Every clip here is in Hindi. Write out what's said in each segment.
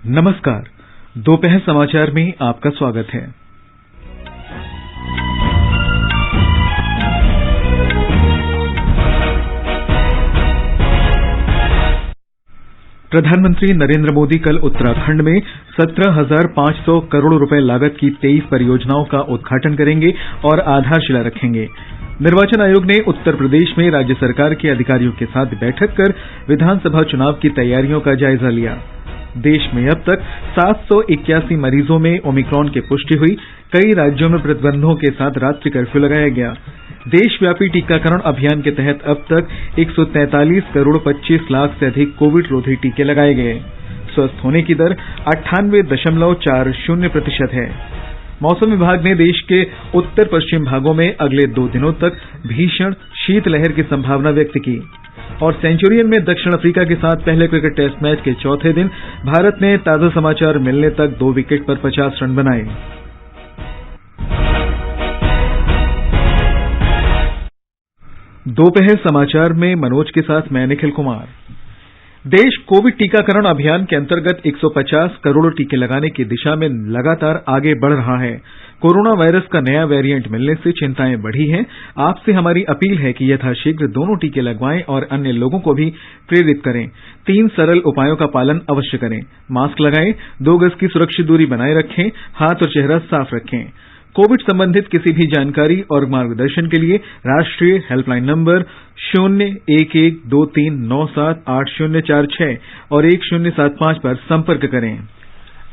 नमस्कार, दोपहर समाचार में आपका स्वागत है। प्रधानमंत्री नरेंद्र मोदी कल उत्तराखंड में 17,500 करोड़ रुपए लागत की 23 परियोजनाओं का उद्घाटन करेंगे और आधारशिला रखेंगे। निर्वाचन आयोग ने उत्तर प्रदेश में राज्य सरकार के अधिकारियों के साथ बैठक कर विधानसभा चुनाव की तैयारियों का जायजा लिया। देश में अब तक 781 मरीजों में ओमिक्रॉन की पुष्टि हुई। कई राज्यों में प्रतिबंधों के साथ रात्रि कर्फ्यू लगाया गया। देशव्यापी टीकाकरण अभियान के तहत अब तक 143 करोड़ 25 लाख से अधिक कोविड रोधी टीके लगाए गए। स्वस्थ होने की दर 98.40% है। मौसम विभाग ने देश के उत्तर पश्चिम भागों में अगले 2 दिनों तक भीषण शीतलहर की संभावना व्यक्त की। और सेंचुरियन में दक्षिण अफ्रीका के साथ पहले क्रिकेट टेस्ट मैच के चौथे दिन भारत ने ताजा समाचार मिलने तक 2 विकेट पर 50 रन बनाए। दोपहर समाचार में मनोज के साथ मैं निखिल कुमार। देश कोविड टीकाकरण अभियान के अंतर्गत 150 करोड़ टीके लगाने की दिशा में लगातार आगे बढ़ रहा है। कोरोना वायरस का नया वेरिएंट मिलने से चिंताएं बढ़ी हैं। आपसे हमारी अपील है कि यथाशीघ्र दोनों टीके लगवाएं और अन्य लोगों को भी प्रेरित करें। 3 सरल उपायों का पालन अवश्य करें। मास्क लगाएं, 2 गज की सुरक्षित दूरी बनाए रखें, हाथ और चेहरा साफ रखें। कोविड संबंधित किसी भी जानकारी और मार्गदर्शन के लिए राष्ट्रीय हेल्पलाइन नंबर 011123978046 और 1075 पर संपर्क करें।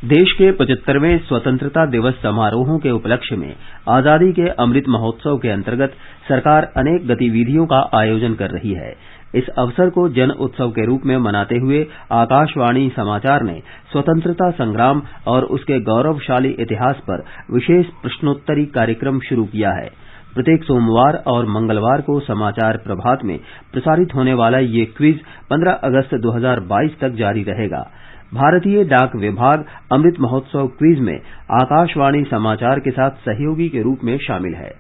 देश के 75वें स्वतंत्रता दिवस समारोहों के उपलक्ष्य में आजादी के अमृत महोत्सव के अंतर्गत सरकार अनेक गतिविधियों का आयोजन कर रही है। इस अवसर को जन उत्सव के रूप में मनाते हुए आकाशवाणी समाचार ने स्वतंत्रता संग्राम और उसके गौरवशाली इतिहास पर विशेष प्रश्नोत्तरी कार्यक्रम शुरू किया है। प्रत्येक सोमवार और मंगलवार को समाचार प्रभात में प्रसारित होने वाला ये क्विज 15 अगस्त 2022 तक जारी रहेगा। भारतीय डाक विभाग अमृत महोत्सव क्विज में आकाशवाणी समाचार के साथ सहयोगी के रूप में शामिल है।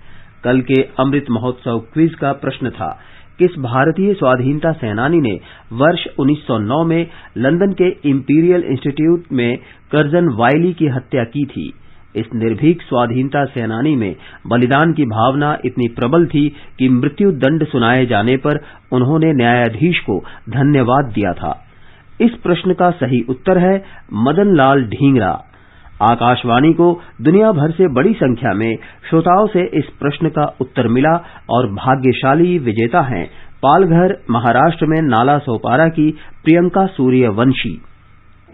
कल के अमृत महोत्सव क्विज का प्रश्न था, किस भारतीय स्वाधीनता सेनानी ने वर्ष 1909 में लंदन के इंपीरियल इंस्टीट्यूट में कर्जन वायली की हत्या की थी। इस निर्भीक स्वाधीनता सेनानी में बलिदान की भावना इतनी प्रबल थी कि मृत्यु दंड सुनाए जाने पर उन्होंने न्यायाधीश को धन्यवाद दिया था। इस प्रश्न का सही उत्तर है मदन लाल ढींगरा। आकाशवाणी को दुनिया भर से बड़ी संख्या में श्रोताओं से इस प्रश्न का उत्तर मिला और भाग्यशाली विजेता हैं पालघर, महाराष्ट्र में नाला सोपारा की प्रियंका सूर्यवंशी।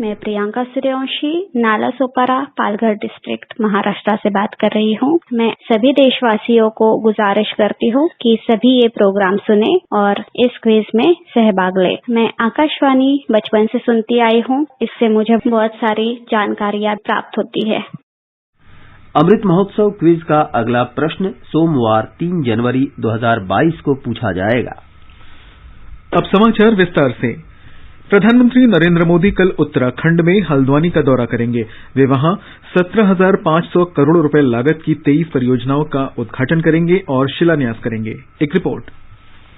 मैं प्रियंका सूर्यवंशी नाला सोपारा पालघर डिस्ट्रिक्ट महाराष्ट्र से बात कर रही हूँ। मैं सभी देशवासियों को गुजारिश करती हूँ कि सभी ये प्रोग्राम सुने और इस क्विज में सहभाग ले। मैं आकाशवाणी बचपन से सुनती आई हूँ, इससे मुझे बहुत सारी जानकारियाँ प्राप्त होती है। अमृत महोत्सव क्विज का अगला प्रश्न सोमवार 3 जनवरी 2022 को पूछा जाएगा। अब समाचार विस्तार से। प्रधानमंत्री नरेंद्र मोदी कल उत्तराखंड में हल्द्वानी का दौरा करेंगे। वे वहां 17,500 करोड़ रुपए लागत की 23 परियोजनाओं का उद्घाटन करेंगे और शिलान्यास करेंगे। एक रिपोर्ट।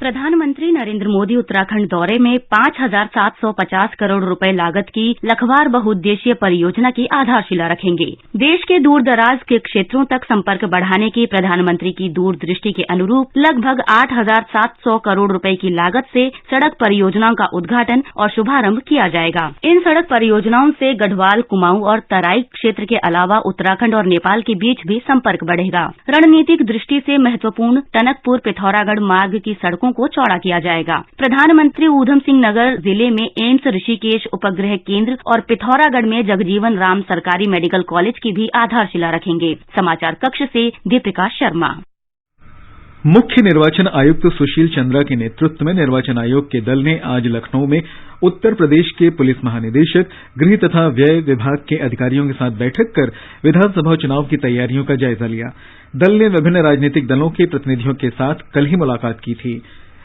प्रधानमंत्री नरेंद्र मोदी उत्तराखंड दौरे में 5,750 करोड़ रुपए लागत की लखवार बहुउद्देशीय परियोजना की आधारशिला रखेंगे। देश के दूर दराज के क्षेत्रों तक संपर्क बढ़ाने की प्रधानमंत्री की दूरदृष्टि के अनुरूप लगभग 8,700 करोड़ रुपए की लागत से सड़क परियोजनाओं का उद्घाटन और शुभारंभ किया जाएगा। इन सड़क परियोजनाओं से गढ़वाल, कुमाऊं और तराई क्षेत्र के अलावा उत्तराखंड और नेपाल के बीच भी संपर्क बढ़ेगा। रणनीतिक दृष्टि से महत्वपूर्ण टनकपुर पिथौरागढ़ मार्ग की सड़कों को चौड़ा किया जाएगा। प्रधानमंत्री ऊधम सिंह नगर जिले में एम्स ऋषिकेश उपग्रह केंद्र और पिथौरागढ़ में जगजीवन राम सरकारी मेडिकल कॉलेज की भी आधारशिला रखेंगे। समाचार कक्ष से दीपिका शर्मा। मुख्य निर्वाचन आयुक्त सुशील चंद्रा के नेतृत्व में निर्वाचन आयोग के दल ने आज लखनऊ में उत्तर प्रदेश के पुलिस महानिदेशक, गृह तथा व्यय विभाग के अधिकारियों के साथ बैठक कर विधानसभा चुनाव की तैयारियों का जायजा लिया। दल ने विभिन्न राजनीतिक दलों के प्रतिनिधियों के साथ कल ही मुलाकात की थी।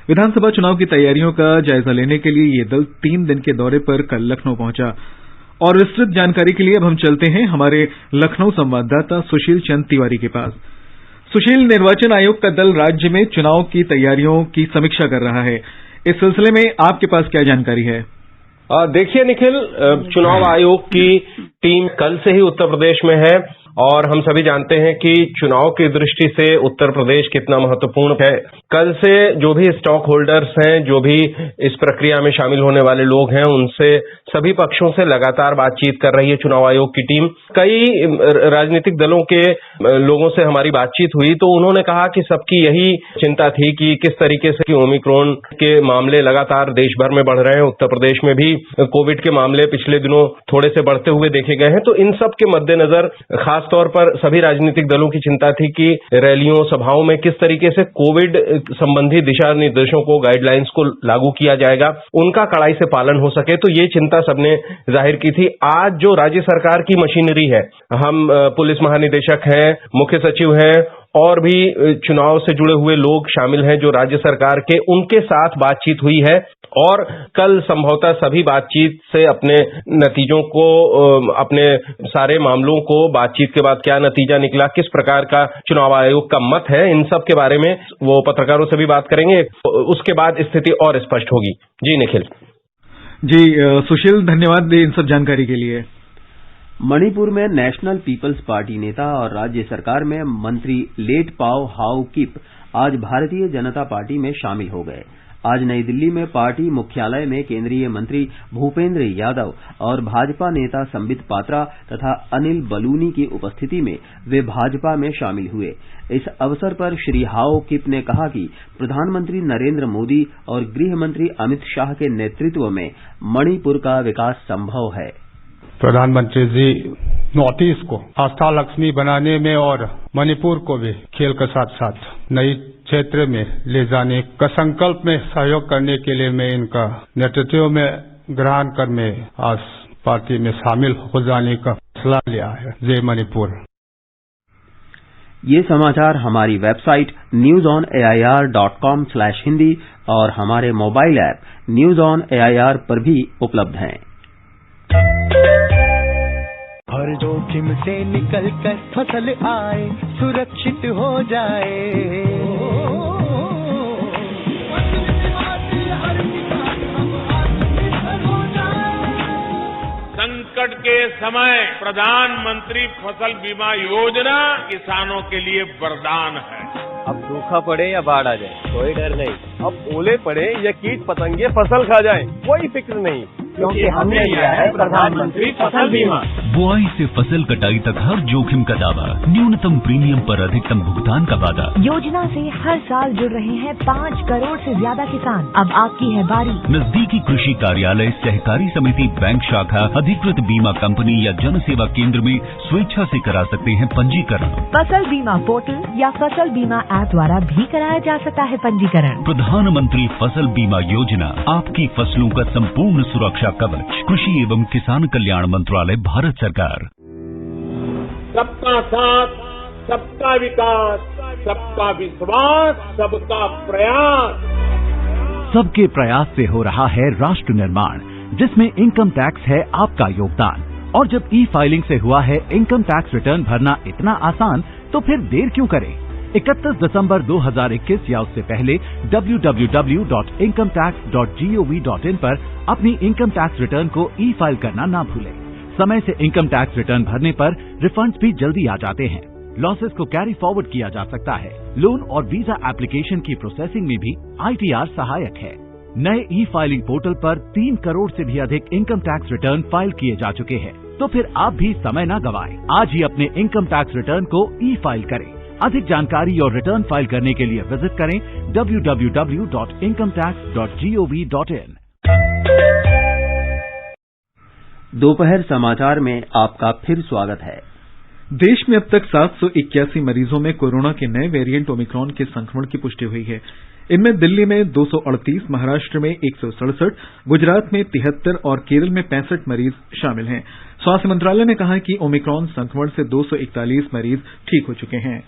विधानसभा चुनाव की तैयारियों का जायजा लेने के लिए ये दल 3 दिन के दौरे पर कल लखनऊ पहुंचा। और विस्तृत जानकारी के लिए अब हम चलते हैं हमारे लखनऊ संवाददाता सुशील चंद्र तिवारी के पास। सुशील, निर्वाचन आयोग का दल राज्य में चुनाव की तैयारियों की समीक्षा कर रहा है। इस सिलसिले में आपके पास क्या जानकारी है? देखिए निखिल, चुनाव आयोग की टीम कल से ही उत्तर प्रदेश में है और हम सभी जानते हैं कि चुनाव की दृष्टि से उत्तर प्रदेश कितना महत्वपूर्ण है। कल से जो भी स्टॉक होल्डर्स हैं, जो भी इस प्रक्रिया में शामिल होने वाले लोग हैं, उनसे सभी पक्षों से लगातार बातचीत कर रही है चुनाव आयोग की टीम। कई राजनीतिक दलों के लोगों से हमारी बातचीत हुई तो उन्होंने कहा कि सबकी यही चिंता थी कि किस तरीके से ओमिक्रॉन के मामले लगातार देश भर में बढ़ रहे हैं, उत्तर प्रदेश में भी कोविड के मामले पिछले दिनों थोड़े से बढ़ते हुए देखे गए हैं। तो इन सब के मद्देनजर खास तौर पर सभी राजनीतिक दलों की चिंता थी कि रैलियों, सभाओं में किस तरीके से कोविड संबंधी दिशा निर्देशों को, गाइडलाइंस को लागू किया जाएगा, उनका कड़ाई से पालन हो सके। तो ये चिंता सबने जाहिर की थी। आज जो राज्य सरकार की मशीनरी है, हम पुलिस महानिदेशक हैं, मुख्य सचिव हैं और भी चुनाव से जुड़े हुए लोग शामिल हैं जो राज्य सरकार के, उनके साथ बातचीत हुई है और कल संभवतः सभी बातचीत से अपने नतीजों को, अपने सारे मामलों को, बातचीत के बाद क्या नतीजा निकला, किस प्रकार का चुनाव आयोग का मत है, इन सब के बारे में वो पत्रकारों से भी बात करेंगे। उसके बाद स्थिति और स्पष्ट होगी। जी निखिल। जी सुशील, धन्यवाद इन सब जानकारी के लिए। मणिपुर में नेशनल पीपल्स पार्टी नेता और राज्य सरकार में मंत्री लेटपाओ हाउ किप आज भारतीय जनता पार्टी में शामिल हो गए। आज नई दिल्ली में पार्टी मुख्यालय में केंद्रीय मंत्री भूपेंद्र यादव और भाजपा नेता संबित पात्रा तथा अनिल बलूनी की उपस्थिति में वे भाजपा में शामिल हुए। इस अवसर पर श्री हाओ किप ने कहा कि प्रधानमंत्री नरेंद्र मोदी और गृह मंत्री अमित शाह के नेतृत्व में मणिपुर का विकास संभव है। प्रधानमंत्री जी नॉर्थ ईस्ट को आस्था लक्ष्मी बनाने में और मणिपुर को भी खेल के साथ साथ नई क्षेत्र में ले जाने का संकल्प में सहयोग करने के लिए मैं इनका नेतृत्व में ग्रहण कर मैं आज पार्टी में शामिल हो जाने का फैसला लिया है। जय मणिपुर। ये समाचार हमारी वेबसाइट newsonair.com/hindi और हमारे mobile app news on AIR पर भी उपलब्ध हैं। हर जोखिम से निकल कर फसल आए, सुरक्षित हो जाए। संकट के समय प्रधानमंत्री फसल बीमा योजना किसानों के लिए वरदान है। अब सूखा पड़े या बाढ़ आ जाए कोई डर नहीं, अब ओले पड़े या कीट पतंगे फसल खा जाए कोई फिक्र नहीं, क्योंकि हमने लिया है प्रधानमंत्री फसल बीमा। बुआई से फसल कटाई तक हर जोखिम का दावा, न्यूनतम प्रीमियम पर अधिकतम भुगतान का वादा। योजना से हर साल जुड़ रहे हैं 5 करोड़ से ज्यादा किसान। अब आपकी है बारी। नजदीकी कृषि कार्यालय, सहकारी समिति, बैंक शाखा, अधिकृत बीमा कंपनी या जन सेवा केंद्र में स्वेच्छा से करा सकते हैं पंजीकरण। फसल बीमा पोर्टल या फसल बीमा ऐप द्वारा भी कराया जा सकता है पंजीकरण। प्रधानमंत्री फसल बीमा योजना, आपकी फसलों का संपूर्ण सुरक्षा कवच। कृषि एवं किसान कल्याण मंत्रालय, भारत सरकार। सबका साथ, सबका विकास, सबका विश्वास, सबका प्रयास। सबके प्रयास से हो रहा है राष्ट्र निर्माण, जिसमें इनकम टैक्स है आपका योगदान। और जब ई फाइलिंग से हुआ है इनकम टैक्स रिटर्न भरना इतना आसान, तो फिर देर क्यों करें? 31 दिसंबर 2021 या उससे पहले www.incometax.gov.in पर अपनी इनकम टैक्स रिटर्न को ई फाइल करना ना भूलें। समय से इनकम टैक्स रिटर्न भरने पर रिफंड्स भी जल्दी आ जाते हैं। लॉसेस को कैरी फॉरवर्ड किया जा सकता है। लोन और वीजा एप्लीकेशन की प्रोसेसिंग में भी ITR सहायक है। नए ई फाइलिंग पोर्टल पर 3 करोड़ से भी अधिक इनकम टैक्स रिटर्न फाइल किए जा चुके हैं। तो फिर आप भी समय न गवाएं। आज ही अपने इनकम टैक्स रिटर्न को ई फाइल करें। अधिक जानकारी और रिटर्न फाइल करने के लिए विजिट करें www.incometax.gov.in। दोपहर समाचार में आपका फिर स्वागत है। देश में अब तक 781 मरीजों में कोरोना के नए वेरिएंट ओमिक्रॉन के संक्रमण की पुष्टि हुई है। इनमें दिल्ली में 238, महाराष्ट्र में 167, गुजरात में 73 और केरल में 65 मरीज शामिल हैं। स्वास्थ्य मंत्रालय ने कहा कि ओमिक्रॉन संक्रमण से 241 मरीज ठीक हो चुके हैं।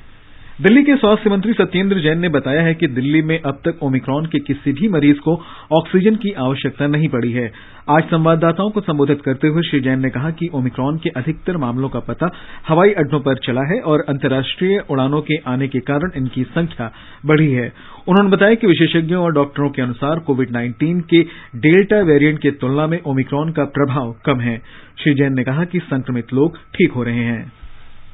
दिल्ली के स्वास्थ्य मंत्री सत्येंद्र जैन ने बताया है कि दिल्ली में अब तक ओमिक्रॉन के किसी भी मरीज को ऑक्सीजन की आवश्यकता नहीं पड़ी है। आज संवाददाताओं को संबोधित करते हुए श्री जैन ने कहा कि ओमिक्रॉन के अधिकतर मामलों का पता हवाई अड्डों पर चला है और अंतर्राष्ट्रीय उड़ानों के आने के कारण इनकी संख्या बढ़ी है। उन्होंने बताया कि विशेषज्ञों और डॉक्टरों के अनुसार कोविड-19 के डेल्टा वेरिएंट की तुलना में ओमिक्रॉन का प्रभाव कम है। श्री जैन ने कहा कि संक्रमित लोग ठीक हो रहे हैं।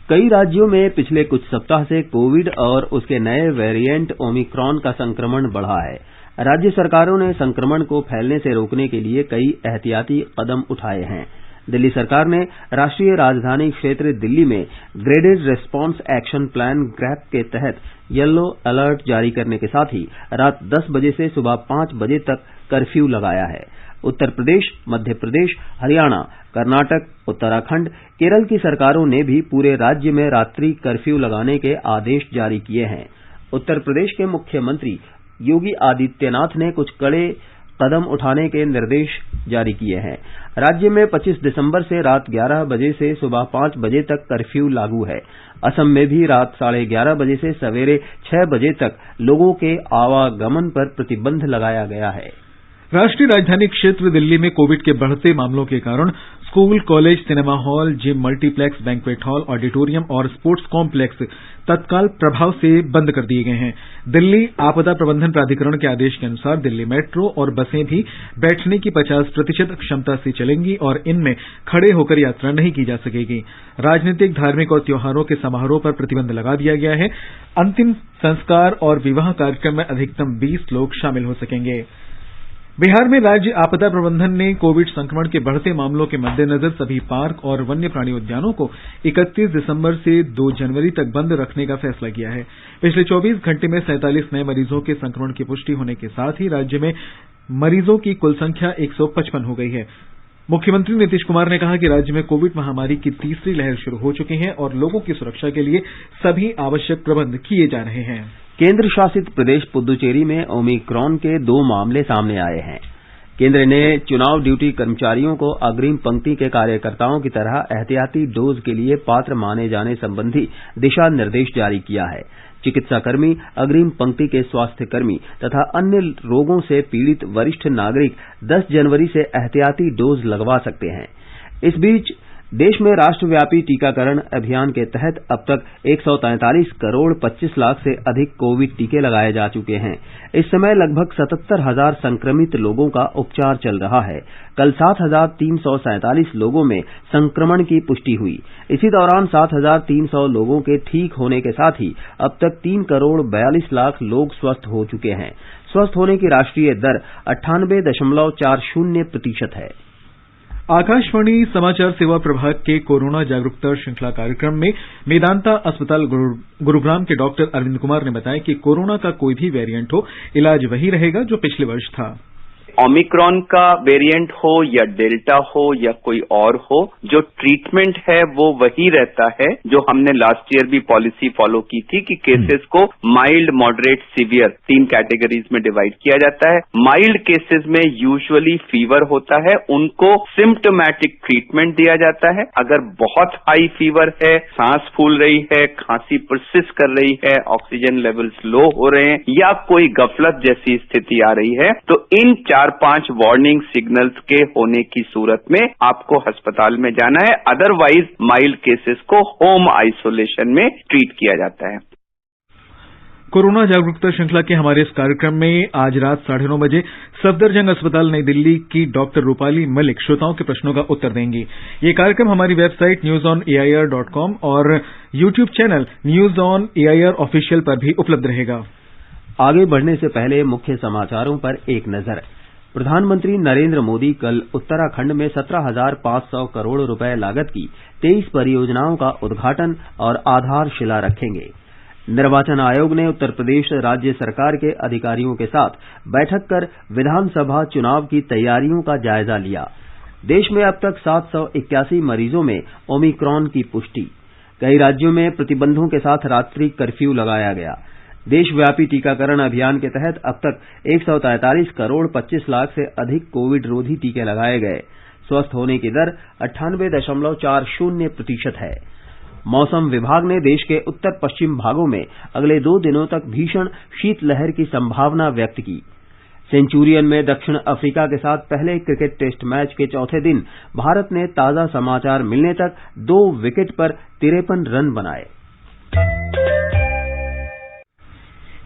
कई राज्यों में पिछले कुछ सप्ताह से कोविड और उसके नए वेरिएंट ओमिक्रॉन का संक्रमण बढ़ा है। राज्य सरकारों ने संक्रमण को फैलने से रोकने के लिए कई एहतियाती कदम उठाए हैं। दिल्ली सरकार ने राष्ट्रीय राजधानी क्षेत्र दिल्ली में graded response action plan grab के तहत येलो अलर्ट जारी करने के साथ ही रात 10 बजे से सुबह 5 बजे तक कर्फ्यू लगाया है। उत्तर प्रदेश, मध्य प्रदेश, हरियाणा, कर्नाटक, उत्तराखंड, केरल की सरकारों ने भी पूरे राज्य में रात्रि कर्फ्यू लगाने के आदेश जारी किए हैं। उत्तर प्रदेश के मुख्यमंत्री योगी आदित्यनाथ ने कुछ कड़े कदम उठाने के निर्देश जारी किए हैं। राज्य में 25 दिसंबर से रात 11 बजे से सुबह 5 बजे तक कर्फ्यू लागू है। असम में भी रात 11:30 बजे से सवेरे 6 बजे तक लोगों के आवागमन पर प्रतिबंध लगाया गया है। राष्ट्रीय राजधानी क्षेत्र दिल्ली में कोविड के बढ़ते मामलों के कारण school, college, cinema hall, gym, multiplex, banquet hall, auditorium और स्पोर्ट्स कॉम्प्लेक्स तत्काल प्रभाव से बंद कर दिए गए हैं। दिल्ली आपदा प्रबंधन प्राधिकरण के आदेश के अनुसार दिल्ली मेट्रो और बसें भी बैठने की 50% क्षमता से चलेंगी और इनमें खड़े होकर यात्रा नहीं की जा सकेगी। राजनीतिक, धार्मिक और त्योहारों के समारोह पर प्रतिबंध लगा दिया गया है। अंतिम संस्कार और विवाह कार्यक्रम में अधिकतम 20 लोग शामिल हो सकेंगे। बिहार में राज्य आपदा प्रबंधन ने कोविड संक्रमण के बढ़ते मामलों के मद्देनजर सभी पार्क और वन्य प्राणी उद्यानों को 31 दिसंबर से 2 जनवरी तक बंद रखने का फैसला किया है। पिछले 24 घंटे में 47 नए मरीजों के संक्रमण की पुष्टि होने के साथ ही राज्य में मरीजों की कुल संख्या 155 हो गई है। मुख्यमंत्री नीतीश कुमार ने कहा कि राज्य में कोविड महामारी की तीसरी लहर शुरू हो चुकी है और लोगों की सुरक्षा के लिए सभी आवश्यक प्रबंध किए जा रहे हैं। केंद्र शासित प्रदेश पुदुचेरी में ओमिक्रॉन के 2 मामले सामने आए हैं। केंद्र ने चुनाव ड्यूटी कर्मचारियों को अग्रिम पंक्ति के कार्यकर्ताओं की तरह एहतियाती डोज के लिए पात्र माने जाने संबंधी दिशा निर्देश जारी किया है। चिकित्साकर्मी, अग्रिम पंक्ति के स्वास्थ्यकर्मी तथा अन्य रोगों से पीड़ित वरिष्ठ नागरिक 10 जनवरी से एहतियाती डोज लगवा सकते हैं। इस बीच देश में राष्ट्रव्यापी टीकाकरण अभियान के तहत अब तक 143 करोड़ 25 लाख से अधिक कोविड टीके लगाए जा चुके हैं। इस समय लगभग 77,000 संक्रमित लोगों का उपचार चल रहा है। कल 7,347 लोगों में संक्रमण की पुष्टि हुई। इसी दौरान 7,300 लोगों के ठीक होने के साथ ही अब तक 3 करोड़ 42 लाख लोग स्वस्थ हो चुके हैं। स्वस्थ होने की राष्ट्रीय दर 98.40% है। आकाशवाणी समाचार सेवा प्रभाग के कोरोना जागरूकता श्रृंखला कार्यक्रम में मेदांता अस्पताल गुरुग्राम के डॉक्टर अरविंद कुमार ने बताया कि कोरोना का कोई भी वेरिएंट हो, इलाज वही रहेगा जो पिछले वर्ष था। ओमिक्रॉन का वेरिएंट हो या डेल्टा हो या कोई और हो, जो ट्रीटमेंट है वो वही रहता है जो हमने लास्ट ईयर भी पॉलिसी फॉलो की थी कि केसेस को माइल्ड, मॉडरेट, सीवियर 3 कैटेगरीज में डिवाइड किया जाता है। माइल्ड केसेस में यूजुअली फीवर होता है, उनको सिम्प्टोमेटिक ट्रीटमेंट दिया जाता है। अगर बहुत हाई फीवर है, सांस फूल रही है, खांसी परसिस्ट कर रही है, ऑक्सीजन लेवल्स लो हो रहे हैं या कोई गफलत जैसी स्थिति आ रही है, तो इन 4-5 वार्निंग सिग्नल्स के होने की सूरत में आपको अस्पताल में जाना है। अदरवाइज माइल्ड केसेस को होम आइसोलेशन में ट्रीट किया जाता है। कोरोना जागरूकता श्रृंखला के हमारे इस कार्यक्रम में आज रात 9:30 बजे सफदरजंग अस्पताल नई दिल्ली की डॉक्टर रूपाली मलिक श्रोताओं के प्रश्नों का उत्तर देंगी। ये कार्यक्रम हमारी वेबसाइट newsonair.com और YouTube channel news on AIR official पर भी उपलब्ध रहेगा। आगे बढ़ने से पहले मुख्य समाचारों पर एक नजर। प्रधानमंत्री नरेंद्र मोदी कल उत्तराखंड में 17,500 करोड़ रुपए लागत की 23 परियोजनाओं का उद्घाटन और आधारशिला रखेंगे। निर्वाचन आयोग ने उत्तर प्रदेश राज्य सरकार के अधिकारियों के साथ बैठक कर विधानसभा चुनाव की तैयारियों का जायजा लिया। देश में अब तक 781 मरीजों में ओमिक्रॉन की पुष्टि। कई राज्यों में प्रतिबंधों के साथ रात्रि कर्फ्यू लगाया गया। देशव्यापी टीकाकरण अभियान के तहत अब तक 143 करोड़ 25 लाख से अधिक कोविड रोधी टीके लगाए गए। स्वस्थ होने की दर 98.40% है। मौसम विभाग ने देश के उत्तर पश्चिम भागों में अगले 2 दिनों तक भीषण शीतलहर की संभावना व्यक्त की। सेंचुरियन में दक्षिण अफ्रीका के साथ पहले क्रिकेट टेस्ट मैच के चौथे दिन भारत ने ताजा समाचार मिलने तक 2 विकेट पर 53 रन बनाए।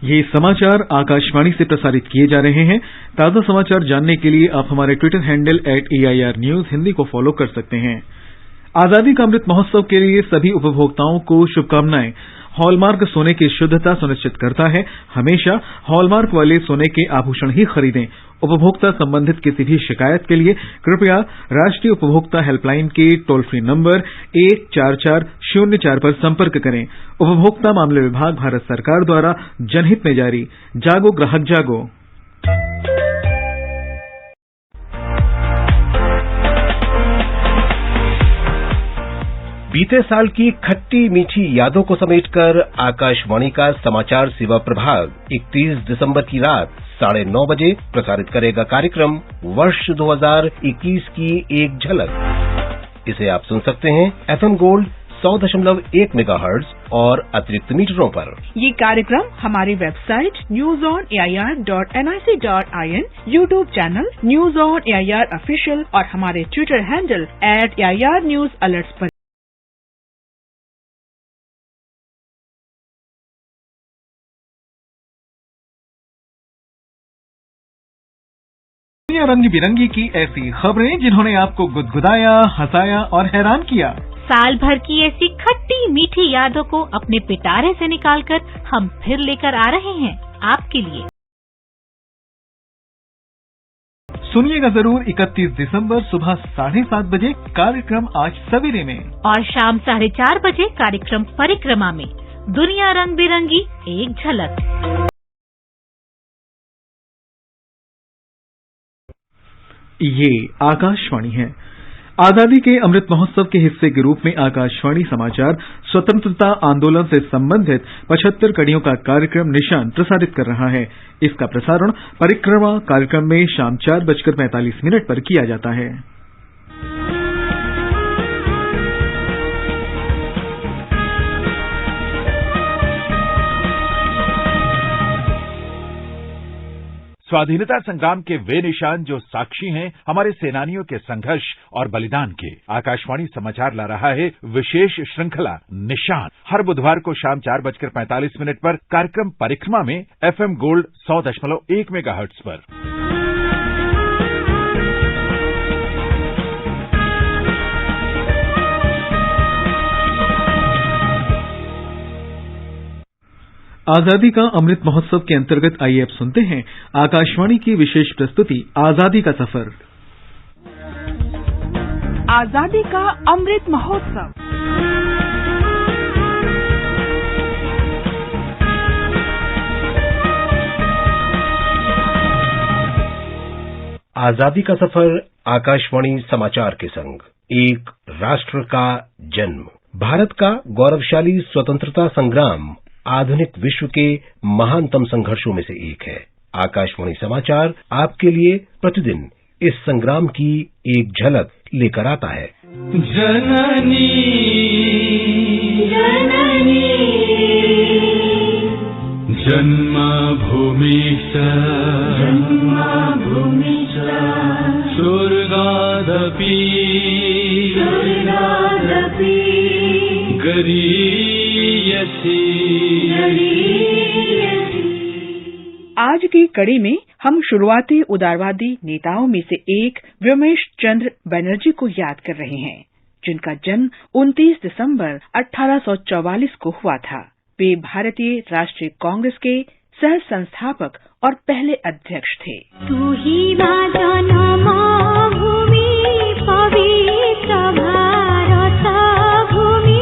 ये समाचार आकाशवाणी से प्रसारित किए जा रहे हैं। ताजा समाचार जानने के लिए आप हमारे Twitter handle @AIR News Hindi को फॉलो कर सकते हैं। आजादी का अमृत महोत्सव के लिए सभी उपभोक्ताओं को शुभकामनाएं। हॉलमार्क सोने की शुद्धता सुनिश्चित करता है। हमेशा हॉलमार्क वाले सोने के आभूषण ही खरीदें। उपभोक्ता संबंधित किसी भी शिकायत के लिए कृपया राष्ट्रीय उपभोक्ता हेल्पलाइन के टोल फ्री नंबर 144004 पर संपर्क करें। उपभोक्ता मामले विभाग, भारत सरकार द्वारा जनहित में जारी। जागो ग्राहक जागो। बीते साल की खट्टी मीठी यादों को समेटकर आकाशवाणी का समाचार सेवा प्रभाग 31 दिसंबर की रात 9:30 बजे प्रसारित करेगा कार्यक्रम वर्ष 2021 की एक झलक। इसे आप सुन सकते हैं FM गोल्ड 100.1 मेगाहर्ट्ज और अतिरिक्त मीटरों पर। ये कार्यक्रम हमारी website newsonair.nic.in, YouTube channel news on AIR official और हमारे Twitter handle @AIR News Alerts पर। रंग बिरंगी की ऐसी खबरें जिन्होंने आपको गुदगुदाया, हंसाया और हैरान किया। साल भर की ऐसी खट्टी मीठी यादों को अपने पिटारे से निकालकर हम फिर लेकर आ रहे हैं आपके लिए। सुनिएगा जरूर 31 दिसंबर सुबह 7:30 बजे कार्यक्रम आज सवेरे में, और शाम 4:30 बजे कार्यक्रम परिक्रमा में दुनिया रंग बिरंगी एक झलक। ये आकाशवाणी है। आजादी के अमृत महोत्सव के हिस्से के रूप में आकाशवाणी समाचार स्वतंत्रता आंदोलन से संबंधित 75 कड़ियों का कार्यक्रम निशान प्रसारित कर रहा है। इसका प्रसारण परिक्रमा कार्यक्रम में शाम 4:45 पर किया जाता है। स्वाधीनता संग्राम के वे निशान जो साक्षी हैं हमारे सेनानियों के संघर्ष और बलिदान के। आकाशवाणी समाचार ला रहा है विशेष श्रृंखला निशान। हर बुधवार को शाम 4:45 पर कार्यक्रम परिक्रमा में FM गोल्ड 100.1 मेगाहर्ट्ज पर। आजादी का अमृत महोत्सव के अंतर्गत आइए अब सुनते हैं आकाशवाणी की विशेष प्रस्तुति आजादी का सफर। आजादी का अमृत महोत्सव। आजादी का सफर आकाशवाणी समाचार के संग। एक राष्ट्र का जन्म। भारत का गौरवशाली स्वतंत्रता संग्राम आधुनिक विश्व के महानतम संघर्षों में से एक है। आकाशवाणी समाचार आपके लिए प्रतिदिन इस संग्राम की एक झलक लेकर आता है। जननी जननी जन्मभूमिश्च स्वर्गादपि गरीयसी। आज की कड़ी में हम शुरुआती उदारवादी नेताओं में से एक व्योमेश चंद्र बनर्जी को याद कर रहे हैं, जिनका जन्म 29 दिसंबर 1844 को हुआ था। वे भारतीय राष्ट्रीय कांग्रेस के सह संस्थापक और पहले अध्यक्ष थे। तू ही जन्मभूमि पवित्र भारत भूमि।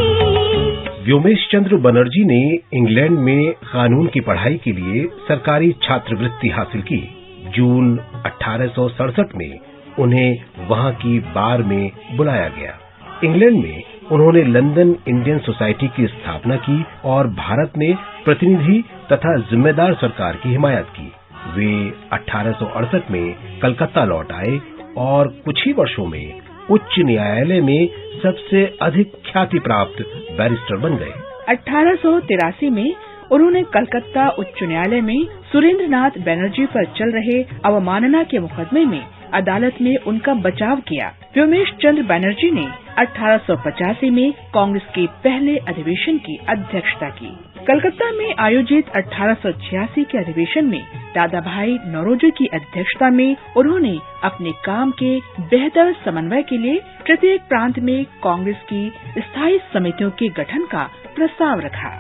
व्योमेश चंद्र बनर्जी ने इंग्लैंड में कानून की पढ़ाई के लिए सरकारी छात्रवृत्ति हासिल की। जून 1867 में उन्हें वहां की बार में बुलाया गया। इंग्लैंड में उन्होंने लंदन इंडियन सोसाइटी की स्थापना की और भारत में प्रतिनिधि तथा जिम्मेदार सरकार की हिमायत की। वे 1868 में कलकत्ता लौट आए और कुछ ही वर्षों में उच्च न्यायालय में सबसे अधिक ख्याति प्राप्त बैरिस्टर बन गए। 1883 में उन्होंने कलकत्ता उच्च न्यायालय में सुरेंद्रनाथ बनर्जी पर चल रहे अवमानना के मुकदमे में अदालत में उनका बचाव किया। व्योमेश चंद्र बनर्जी ने 1885 में कांग्रेस के पहले अधिवेशन की अध्यक्षता की। कलकत्ता में आयोजित 1886 के अधिवेशन में दादा भाई नौरोजी की अध्यक्षता में उन्होंने अपने काम के बेहतर समन्वय के लिए प्रत्येक प्रांत में कांग्रेस की स्थायी समितियों के गठन का प्रस्ताव रखा।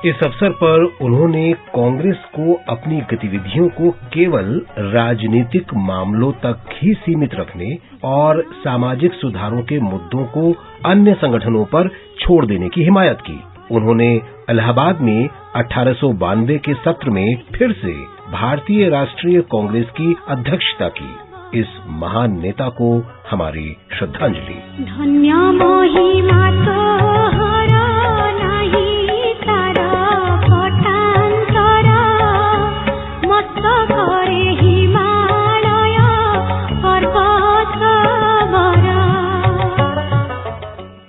इस अवसर पर उन्होंने कांग्रेस को अपनी गतिविधियों को केवल राजनीतिक मामलों तक ही सीमित रखने और सामाजिक सुधारों के मुद्दों को अन्य संगठनों पर छोड़ देने की हिमायत की। उन्होंने इलाहाबाद में 1892 के सत्र में फिर से भारतीय राष्ट्रीय कांग्रेस की अध्यक्षता की। इस महान नेता को हमारी श्रद्धांजलि।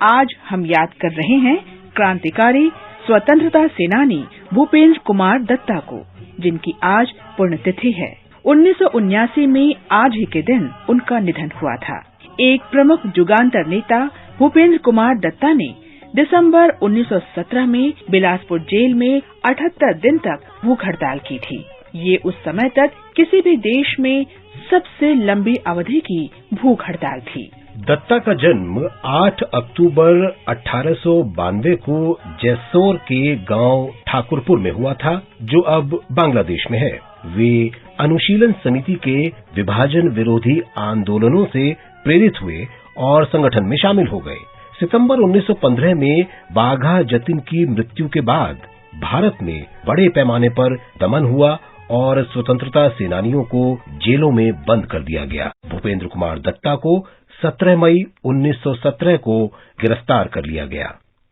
आज हम याद कर रहे हैं क्रांतिकारी स्वतंत्रता सेनानी भूपेंद्र कुमार दत्ता को, जिनकी आज पुण्यतिथि है। 1979 में आज ही के दिन उनका निधन हुआ था। एक प्रमुख जुगांतर नेता भूपेंद्र कुमार दत्ता ने दिसंबर 1917 में बिलासपुर जेल में 78 दिन तक भूख हड़ताल की थी। ये उस समय तक किसी भी देश में सबसे लंबी अवधि की भूख हड़ताल थी। दत्ता का जन्म 8 अक्टूबर 1892 को जैसोर के गांव ठाकुरपुर में हुआ था, जो अब बांग्लादेश में है। वे अनुशीलन समिति के विभाजन विरोधी आंदोलनों से प्रेरित हुए और संगठन में शामिल हो गए। सितंबर 1915 में बाघा जतिन की मृत्यु के बाद भारत में बड़े पैमाने पर दमन हुआ और स्वतंत्रता सेनानियों को जेलों में बंद कर दिया गया। भूपेंद्र कुमार दत्ता को 17 मई 1917 को गिरफ्तार कर लिया गया।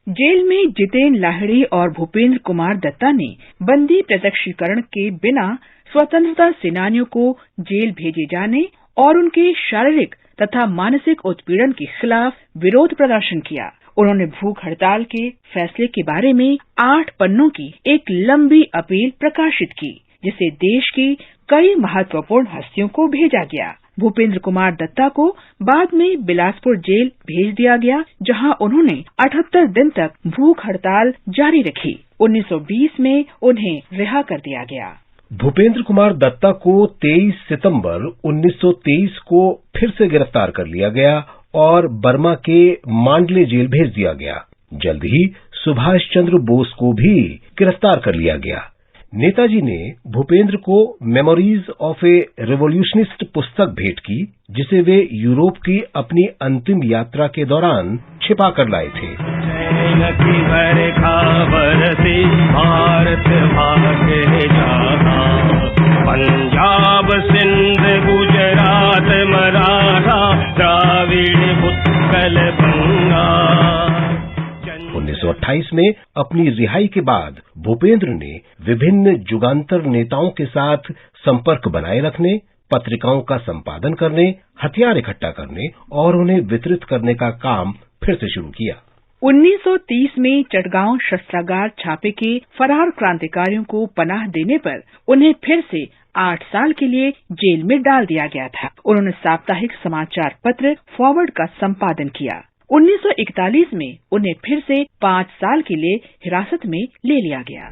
जेल में जितेन लाहिड़ी और भूपेंद्र कुमार दत्ता ने बंदी प्रत्यक्षीकरण के बिना स्वतंत्रता सेनानियों को जेल भेजे जाने और उनके शारीरिक तथा मानसिक उत्पीड़न के खिलाफ विरोध प्रदर्शन किया। उन्होंने भूख हड़ताल के फैसले के बारे में 8 पन्नों की एक लंबी अपील प्रकाशित की, जिसे देश की कई महत्वपूर्ण हस्तियों को भेजा गया। भूपेंद्र कुमार दत्ता को बाद में बिलासपुर जेल भेज दिया गया, जहां उन्होंने 78 दिन तक भूख हड़ताल जारी रखी। 1920 में उन्हें रिहा कर दिया गया। भूपेंद्र कुमार दत्ता को 23 सितंबर 1923 को फिर से गिरफ्तार कर लिया गया और बर्मा के मांडले जेल भेज दिया गया। जल्द ही सुभाष चंद्र बोस को भी गिरफ्तार कर लिया गया। नेताजी ने भूपेंद्र को मेमोरीज ऑफ ए रिवॉल्यूशनिस्ट पुस्तक भेंट की, जिसे वे यूरोप की अपनी अंतिम यात्रा के दौरान छिपा कर लाए थे। पंजाब सिंध गुजरात मराठा द्राविड़ उत्कल बंगाल। 1928 में अपनी रिहाई के बाद भूपेंद्र ने विभिन्न जुगांतर नेताओं के साथ संपर्क बनाए रखने, पत्रिकाओं का संपादन करने, हथियार इकट्ठा करने और उन्हें वितरित करने का काम फिर से शुरू किया। 1930 में चटगांव शस्त्रागार छापे के फरार क्रांतिकारियों को पनाह देने पर उन्हें फिर से 8 साल के लिए जेल में डाल दिया गया था। उन्होंने साप्ताहिक समाचार पत्र फॉरवर्ड का संपादन किया। 1941 में उन्हें फिर से 5 साल के लिए हिरासत में ले लिया गया।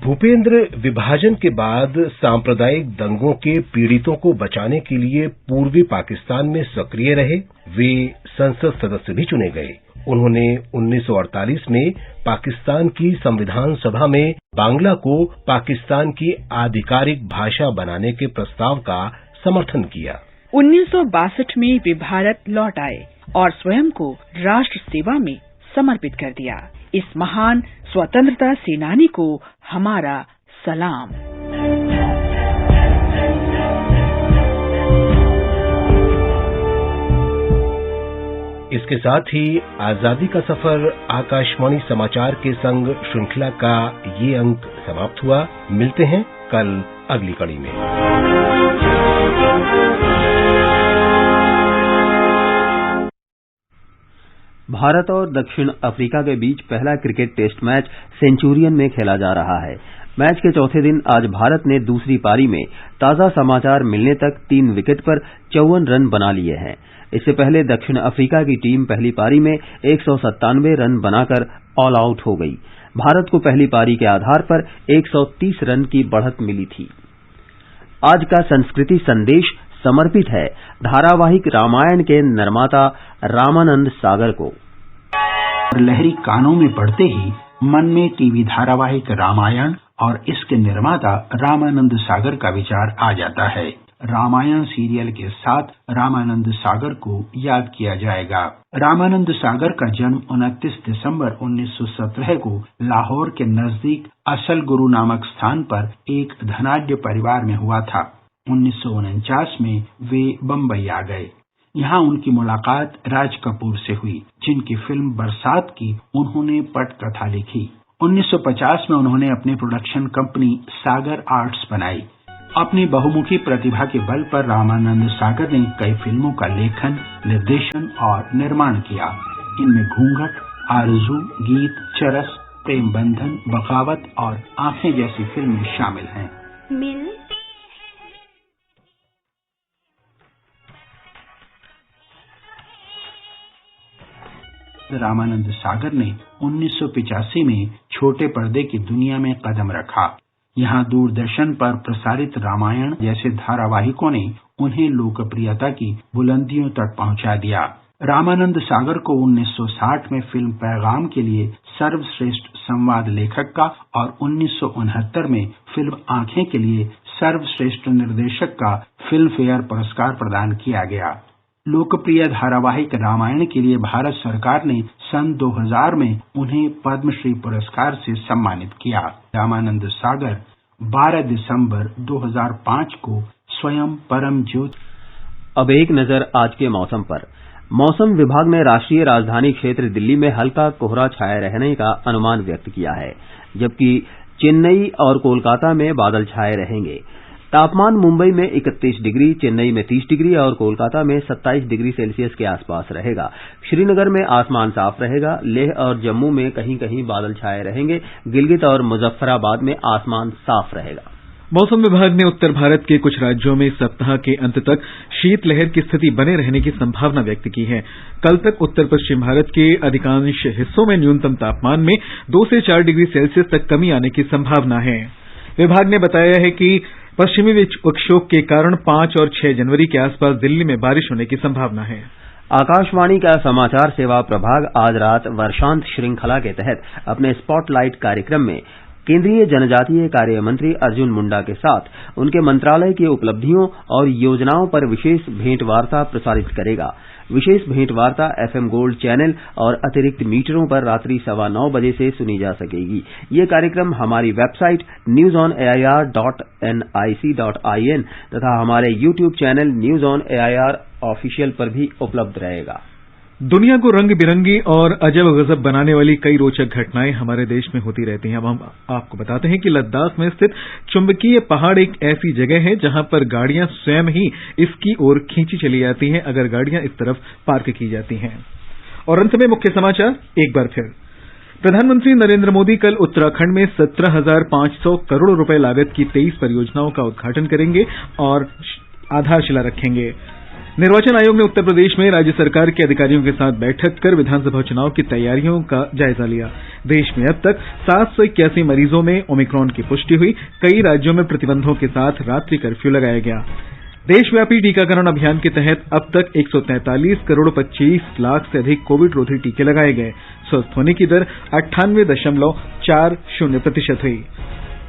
भूपेंद्र विभाजन के बाद सांप्रदायिक दंगों के पीड़ितों को बचाने के लिए पूर्वी पाकिस्तान में सक्रिय रहे। वे संसद सदस्य भी चुने गए। उन्होंने 1948 में पाकिस्तान की संविधान सभा में बांग्ला को पाकिस्तान की आधिकारिक भाषा बनाने के प्रस्ताव का समर्थन किया। 1962 में वे भारत लौट आए और स्वयं को राष्ट्र सेवा में समर्पित कर दिया। इस महान स्वतंत्रता सेनानी को हमारा सलाम। इसके साथ ही आजादी का सफर आकाशवाणी समाचार के संग श्रृंखला का ये अंक समाप्त हुआ। मिलते हैं कल अगली कड़ी में। भारत और दक्षिण अफ्रीका के बीच पहला क्रिकेट टेस्ट मैच सेंचुरियन में खेला जा रहा है। मैच के चौथे दिन आज भारत ने दूसरी पारी में ताजा समाचार मिलने तक 3 विकेट पर 54 रन बना लिए हैं। इससे पहले दक्षिण अफ्रीका की टीम पहली पारी में 197 रन बनाकर ऑल आउट हो गई। भारत को पहली पारी के आधार पर 130 रन की बढ़त मिली थी। आज का संस्कृति संदेश समर्पित है धारावाहिक रामायण के निर्माता रामानंद सागर को। लहरी कानों में पड़ते ही मन में टीवी धारावाहिक रामायण और इसके निर्माता रामानंद सागर का विचार आ जाता है। रामायण सीरियल के साथ रामानंद सागर को याद किया जाएगा। रामानंद सागर का जन्म 29 दिसंबर 1917 को लाहौर के नजदीक असल गुरु नामक स्थान पर एक धनाढ्य परिवार में हुआ था। 1949 में वे बम्बई आ गए। यहाँ उनकी मुलाकात राज कपूर से हुई, जिनकी फिल्म बरसात की उन्होंने पटकथा लिखी। 1950 में उन्होंने अपनी प्रोडक्शन कंपनी सागर आर्ट्स बनाई। अपनी बहुमुखी प्रतिभा के बल पर रामानंद सागर ने कई फिल्मों का लेखन, निर्देशन और निर्माण किया। इनमें घूंघट, आरज़ू, गीत, चरस, प्रेम बंधन, बगावत और आंखें जैसी फिल्में शामिल हैं। रामानंद सागर ने 1985 में छोटे पर्दे की दुनिया में कदम रखा। यहाँ दूरदर्शन पर प्रसारित रामायण जैसे धारावाहिकों ने उन्हें लोकप्रियता की बुलंदियों तक पहुँचा दिया। रामानंद सागर को 1960 में फिल्म पैगाम के लिए सर्वश्रेष्ठ संवाद लेखक का और 1969 में फिल्म आंखें के लिए सर्वश्रेष्ठ निर्देशक का फिल्म फेयर पुरस्कार प्रदान किया गया। लोकप्रिय धारावाहिक रामायण के लिए भारत सरकार ने सन 2000 में उन्हें पद्मश्री पुरस्कार से सम्मानित किया। रामानंद सागर 12 दिसंबर 2005 को स्वयं परम ज्योति। अब एक नजर आज के मौसम पर। मौसम विभाग ने राष्ट्रीय राजधानी क्षेत्र दिल्ली में हल्का कोहरा छाए रहने का अनुमान व्यक्त किया है, जबकि चेन्नई और कोलकाता में बादल छाए रहेंगे। तापमान मुंबई में 31 डिग्री, चेन्नई में 30 डिग्री और कोलकाता में 27 डिग्री सेल्सियस के आसपास रहेगा। श्रीनगर में आसमान साफ रहेगा। लेह और जम्मू में कहीं कहीं बादल छाए रहेंगे। गिलगित और मुजफ्फराबाद में आसमान साफ रहेगा। मौसम विभाग ने उत्तर भारत के कुछ राज्यों में सप्ताह के अंत तक शीतलहर की स्थिति बने रहने की संभावना व्यक्त की है। कल तक उत्तर पश्चिम भारत के अधिकांश हिस्सों में न्यूनतम तापमान में 2 से 4 डिग्री सेल्सियस तक कमी आने की संभावना है। विभाग ने बताया है कि पश्चिमी विक्षोभ के कारण 5 और 6 जनवरी के आसपास दिल्ली में बारिश होने की संभावना है। आकाशवाणी का समाचार सेवा प्रभाग आज रात वर्षांत श्रृंखला के तहत अपने स्पॉटलाइट कार्यक्रम में केंद्रीय जनजातीय कार्य मंत्री अर्जुन मुंडा के साथ उनके मंत्रालय की उपलब्धियों और योजनाओं पर विशेष भेंटवार्ता प्रसारित करेगा। विशेष भेंटवार्ता FM गोल्ड चैनल और अतिरिक्त मीटरों पर रात्रि 9:15 बजे से सुनी जा सकेगी। ये कार्यक्रम हमारी वेबसाइट newsonair.nic.in तथा हमारे YouTube channel news on AIR official पर भी उपलब्ध रहेगा। दुनिया को रंग बिरंगी और अजब गजब बनाने वाली कई रोचक घटनाएं हमारे देश में होती रहती हैं। अब हम आपको बताते हैं कि लद्दाख में स्थित चुंबकीय पहाड़ एक ऐसी जगह है जहां पर गाड़ियां स्वयं ही इसकी ओर खींची चली जाती हैं अगर गाड़ियां इस तरफ पार्क की जाती हैं। और अंत में मुख्य समाचार एक बार फिर। प्रधानमंत्री नरेंद्र मोदी कल उत्तराखंड में 17,500 करोड़ रुपए लागत की 23 परियोजनाओं का उद्घाटन करेंगे और आधारशिला रखेंगे। निर्वाचन आयोग ने उत्तर प्रदेश में राज्य सरकार के अधिकारियों के साथ बैठक कर विधानसभा चुनाव की तैयारियों का जायजा लिया। देश में अब तक 781 मरीजों में ओमिक्रॉन की पुष्टि हुई। कई राज्यों में प्रतिबंधों के साथ रात्रि कर्फ्यू लगाया गया। देशव्यापी टीकाकरण अभियान के तहत अब तक 143 करोड़ 25 लाख से अधिक कोविड रोधी टीके लगाए गए। स्वस्थ होने की दर 98.40% हुई।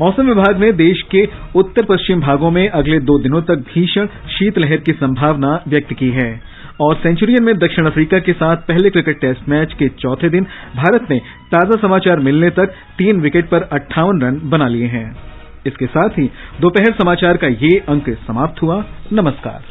मौसम विभाग ने देश के उत्तर पश्चिम भागों में अगले 2 दिनों तक भीषण शीतलहर की संभावना व्यक्त की है। और सेंचुरियन में दक्षिण अफ्रीका के साथ पहले क्रिकेट टेस्ट मैच के चौथे दिन भारत ने ताजा समाचार मिलने तक 3 विकेट पर 58 रन बना लिए हैं। इसके साथ ही दोपहर समाचार का ये अंक समाप्त हुआ। नमस्कार।